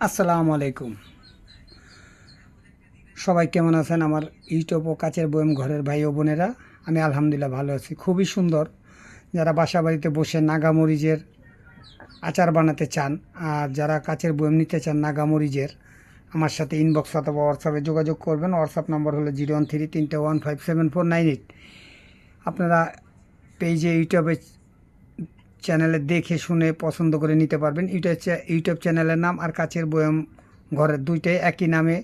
আসসালামু আলাইকুম। সবাই কেমন আছেন আমার ইউটিউব ও কাচের বয়ম ঘরের ভাই ও বোনেরা? আমি আলহামদুলিল্লাহ ভালো আছি। খুবই সুন্দর। যারা বাসা বাড়িতে বসে নাগামরিচের আচার বানাতে চান আর যারা কাচের বয়ম নিতে চান নাগামরিচের, আমার সাথে ইনবক্স অথবা হোয়াটসঅ্যাপে যোগাযোগ করবেন। হোয়াটসঅ্যাপ নম্বর হলো 01331157498। আপনারা পেজে ইউটিউবে চ্যানেলে দেখে শুনে পছন্দ করে নিতে পারবেন। ইউটিউব চ্যানেলের নাম আর কাচের বয়ম ঘরের দুইটাই একই নামে,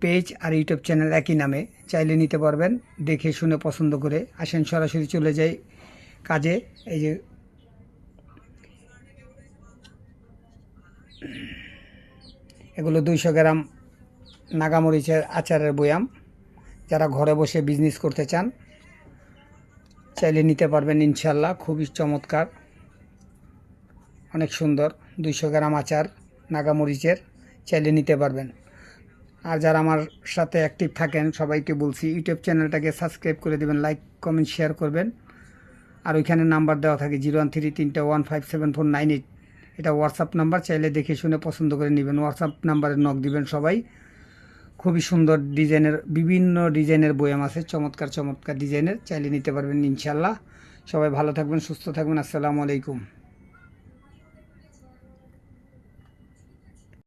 পেজ আর ইউটিউব চ্যানেল একই নামে, চাইলে নিতে পারবেন। দেখে শুনে পছন্দ করে আসেন, সরাসরি চলে যাই কাজে। এই যে এগুলো 200 গ্রাম নাগামরিচের আচারের বয়াম। যারা ঘরে বসে বিজনেস করতে চান চাইলে নিতে পারবেন ইনশাল্লাহ। খুবই চমৎকার, অনেক সুন্দর। 200 গ্রাম আচার নাগামরিচের, চাইলে নিতে পারবেন। আর যারা আমার সাথে অ্যাক্টিভ থাকেন সবাইকে বলছি ইউটিউব চ্যানেলটাকে সাবস্ক্রাইব করে দেবেন, লাইক কমেন্ট শেয়ার করবেন। আর ওইখানে নাম্বার দেওয়া থাকে 01331574988। এটা হোয়াটসঅ্যাপ নাম্বার, চাইলে দেখে শুনে পছন্দ করে নেবেন। হোয়াটসঅ্যাপ নাম্বারে নক দিবেন সবাই। খুবই সুন্দর ডিজাইনের, বিভিন্ন ডিজাইনের বয়াম আছে, চমৎকার চমৎকার ডিজাইনের, চাইলে নিতে পারবেন ইনশাল্লাহ। সবাই ভালো থাকবেন, সুস্থ থাকবেন। আসসালামু আলাইকুম।